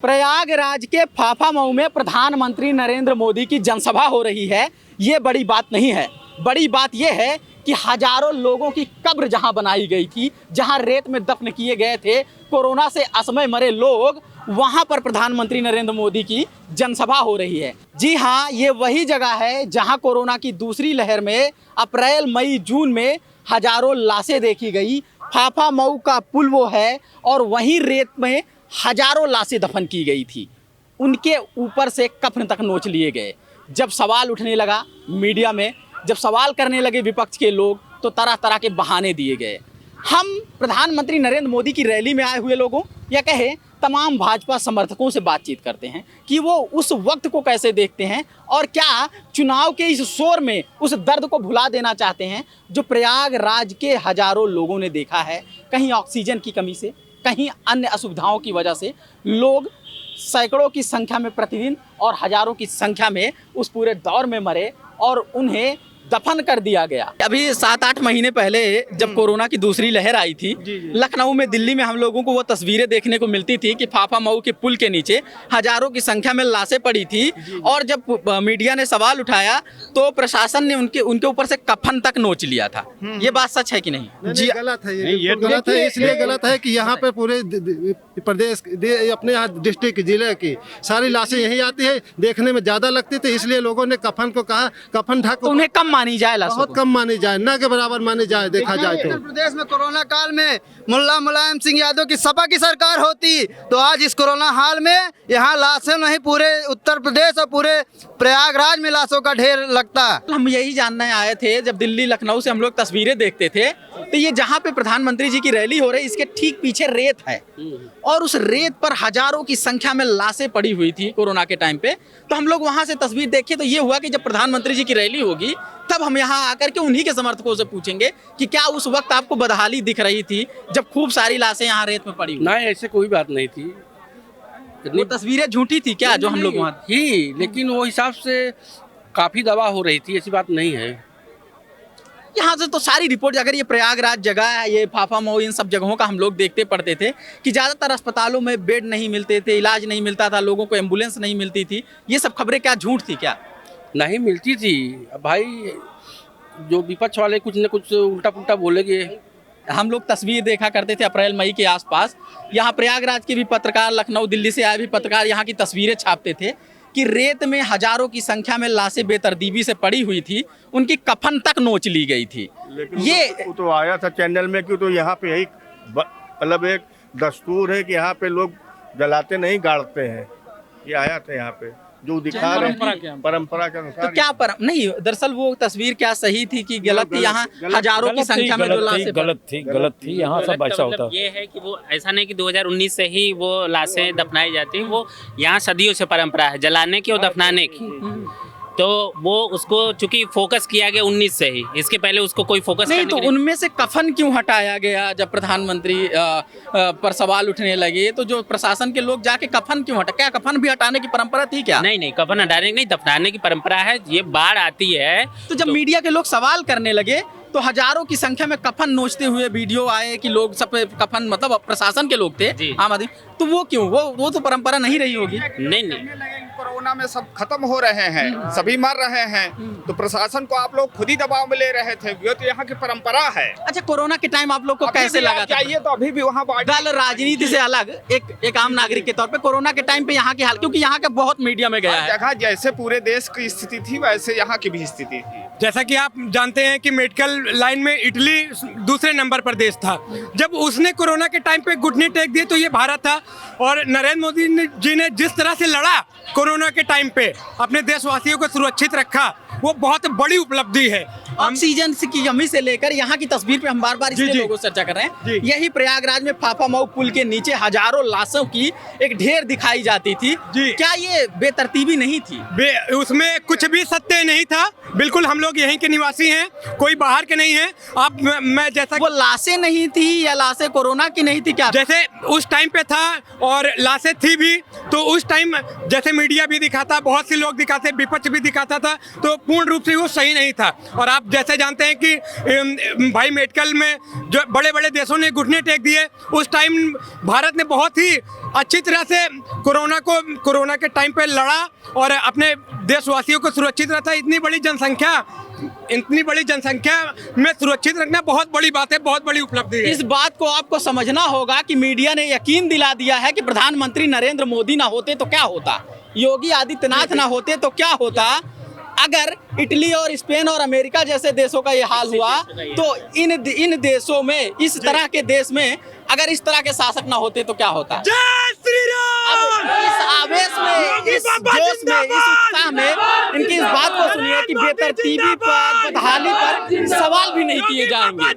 प्रयागराज के फाफामऊ में प्रधानमंत्री नरेंद्र मोदी की जनसभा हो रही है। ये बड़ी बात नहीं है। बड़ी बात यह है कि हजारों लोगों की कब्र जहां बनाई गई थी, जहां रेत में दफन किए गए थे कोरोना से असमय मरे लोग, वहां पर प्रधानमंत्री नरेंद्र मोदी की जनसभा हो रही है। जी हाँ, ये वही जगह है जहां कोरोना की दूसरी लहर में अप्रैल, मई, जून में हजारों लाशें देखी गई। फाफामऊ का पुल वो है और वहीं रेत में हजारों लाशें दफन की गई थी। उनके ऊपर से कफन तक नोच लिए गए। जब सवाल उठने लगा मीडिया में, जब सवाल करने लगे विपक्ष के लोग, तो तरह तरह के बहाने दिए गए। हम प्रधानमंत्री नरेंद्र मोदी की रैली में आए हुए लोगों या कहे तमाम भाजपा समर्थकों से बातचीत करते हैं कि वो उस वक्त को कैसे देखते हैं और क्या चुनाव के इस शोर में उस दर्द को भुला देना चाहते हैं जो प्रयागराज के हजारों लोगों ने देखा है। कहीं ऑक्सीजन की कमी से, कहीं अन्य असुविधाओं की वजह से लोग सैकड़ों की संख्या में प्रतिदिन और हजारों की संख्या में उस पूरे दौर में मरे और उन्हें दफन कर दिया गया। अभी 7-8 महीने पहले जब कोरोना की दूसरी लहर आई थी, लखनऊ में, दिल्ली में हम लोगों को वो तस्वीरें देखने को मिलती थी कि फाफामऊ के पुल के नीचे हजारों की संख्या में लाशें पड़ी थी। और जब मीडिया ने सवाल उठाया तो प्रशासन ने उनके ऊपर से कफन तक नोच लिया था। ये बात सच है कि नहीं? जी गलत है। ये गलत है। इसलिए गलत है कि यहाँ पे पूरे प्रदेश, अपने यहाँ डिस्ट्रिक्ट, जिले की सारी लाशें यहीं आती है। देखने में ज्यादा लगती थी, इसलिए लोगों ने कफन को कहा कफन ढक। तो उन्हें कम मानी जाए, बहुत कम मानी जाए, ना के बराबर मानी जाए। देखा जाए तो उत्तर प्रदेश में कोरोना काल में मुल्ला मुलायम सिंह यादव की सपा की सरकार होती तो आज इस कोरोना हाल में यहाँ लाशें नहीं, पूरे उत्तर प्रदेश और पूरे प्रयागराज में लाशों का ढेर लगता। हम यही जानने आए थे, जब दिल्ली लखनऊ से हम लोग तस्वीरें देखते थे तो ये जहाँ पे प्रधानमंत्री जी की रैली हो रही, इसके ठीक पीछे रेत है और उस रेत पर हजारों की संख्या में लाशें पड़ी हुई थी कोरोना के टाइम पे। तो हम लोग वहां से तस्वीर देखे तो ये हुआ कि जब प्रधानमंत्री जी की रैली होगी तब हम यहाँ आकर के उन्हीं के समर्थकों से पूछेंगे कि क्या उस वक्त आपको बदहाली दिख रही थी जब खूब सारी लाशें यहाँ रेत में पड़ी हुई? नहीं, ऐसे कोई बात नहीं थी। वो तस्वीरें झूठी थी क्या जो हम लोग वहाँ थी? लेकिन वो हिसाब से काफी दवा हो रही थी, ऐसी बात नहीं है। यहाँ से तो सारी रिपोर्ट, अगर ये प्रयागराज जगह है, ये फाफामऊ, इन सब जगहों का हम लोग देखते पढ़ते थे कि ज़्यादातर अस्पतालों में बेड नहीं मिलते थे, इलाज नहीं मिलता था, लोगों को एम्बुलेंस नहीं मिलती थी। ये सब खबरें क्या झूठ थी क्या? नहीं मिलती थी। अब भाई जो विपक्ष वाले कुछ न कुछ उल्टा पुल्टा बोलेंगे। हम लोग तस्वीर देखा करते थे अप्रैल मई के आसपास, यहाँ प्रयागराज के भी पत्रकार, लखनऊ दिल्ली से आए भी पत्रकार यहाँ की तस्वीरें छापते थे कि रेत में हजारों की संख्या में लाशें बेतरतीबी से पड़ी हुई थी, उनकी कफन तक नोच ली गई थी। लेकिन ये वो तो आया था चैनल में कि तो यहाँ पे यही मतलब एक दस्तूर है कि यहाँ पे लोग जलाते नहीं, गाड़ते हैं। ये आया था यहाँ पे जो दिखा रहे हैं परंपरा के अनुसार। तो क्या नहीं, दरअसल वो तस्वीर क्या सही थी कि गलत थी? यहाँ हजारों की संख्या में जो लाशें गलत थी। यहाँ सब ऐसा होता है। ये है कि वो ऐसा नहीं कि 2019 से ही वो लाशें दफनाई जाती, वो यहाँ सदियों से परंपरा है जलाने की और दफनाने की। तो वो उसको चूंकि फोकस किया गया 19 से ही, इसके पहले उसको कोई फोकस नहीं। तो उनमें से कफन क्यों हटाया गया? जब प्रधानमंत्री पर सवाल उठने लगे तो जो प्रशासन के लोग जाके कफन क्यों हटा? क्या कफन भी हटाने की परंपरा थी क्या? नहीं, कफन हटाने की नहीं, दफनाने की परंपरा है। ये बाढ़ आती है तो जब मीडिया के लोग सवाल करने लगे तो हजारों की संख्या में कफन नोचते हुए वीडियो आए कि लोग सब कफन, मतलब प्रशासन के लोग थे, आम आदमी, तो वो क्यों? वो तो परंपरा नहीं रही होगी। नहीं। कोरोना में सब खत्म हो रहे हैं, सभी मर रहे हैं, तो प्रशासन को आप लोग खुद ही दबाव में ले रहे थे। ये तो यहाँ की परंपरा है। अच्छा, कोरोना के टाइम आप लोग को कैसे लगा? चाहिए तो अभी भी वहाँ दल राजनीति से अलग एक आम नागरिक के तौर पे कोरोना के टाइम पे यहाँ की हाल, क्योंकि यहाँ का बहुत मीडिया में गया है, जगह जैसे पूरे देश की स्थिति थी वैसे यहाँ की भी स्थिति थी। जैसा कि आप जानते हैं कि मेडिकल लाइन में इटली दूसरे नंबर पर देश था। जब उसने कोरोना के टाइम पे घुटने टेक दिए तो ये भारत था। और नरेंद्र मोदी जी ने जिस तरह से लड़ा कोरोना के टाइम पे, अपने देशवासियों को सुरक्षित रखा, वो बहुत बड़ी उपलब्धि है। ऑक्सीजन की कमी से लेकर यहाँ की तस्वीर पे हम बार-बार इसलिए लोगों से चर्चा कर रहे हैं। यही प्रयागराज में फाफामऊ पुल के नीचे हजारों लाशों की एक ढेर दिखाई जाती थी। क्या ये बेतरतीबी नहीं थी? उसमें कुछ भी सत्य नहीं था। बिल्कुल, हम लोग यहीं के निवासी हैं, कोई बाहर के नहीं है। आप मैं जैसा वो लाशें नहीं थी या लाशें कोरोना की नहीं थी क्या? जैसे उस टाइम पे था और लाशें थी भी, तो उस टाइम जैसे मीडिया भी दिखाता, बहुत से लोग दिखाते, विपक्ष भी दिखाता था, तो पूर्ण रूप से वो सही नहीं था। और आप जैसे जानते हैं कि भाई मेडिकल में जो बड़े बड़े देशों ने घुटने टेक दिए, उस टाइम भारत ने बहुत ही अच्छी तरह से कोरोना के टाइम पे लड़ा और अपने देशवासियों को सुरक्षित रखा। इतनी बड़ी जनसंख्या में सुरक्षित रखना बहुत बड़ी बात है, बहुत बड़ी उपलब्धि है। इस बात को आपको समझना होगा कि मीडिया ने यकीन दिला दिया है कि प्रधानमंत्री नरेंद्र मोदी ना होते तो क्या होता, योगी आदित्यनाथ ना होते तो क्या होता। अगर इटली और स्पेन और अमेरिका जैसे देशों का ये हाल हुआ तो इन देशों में, इस तरह के देश में अगर इस तरह के शासक ना होते तो क्या होता। जय श्री राम। अब इस आवेश में, इस जोश में, इस उत्साह में इनकी इस बात को सुनिए कि बेतरतीबी पर, बदहाली पर सवाल भी नहीं किए जाएंगे।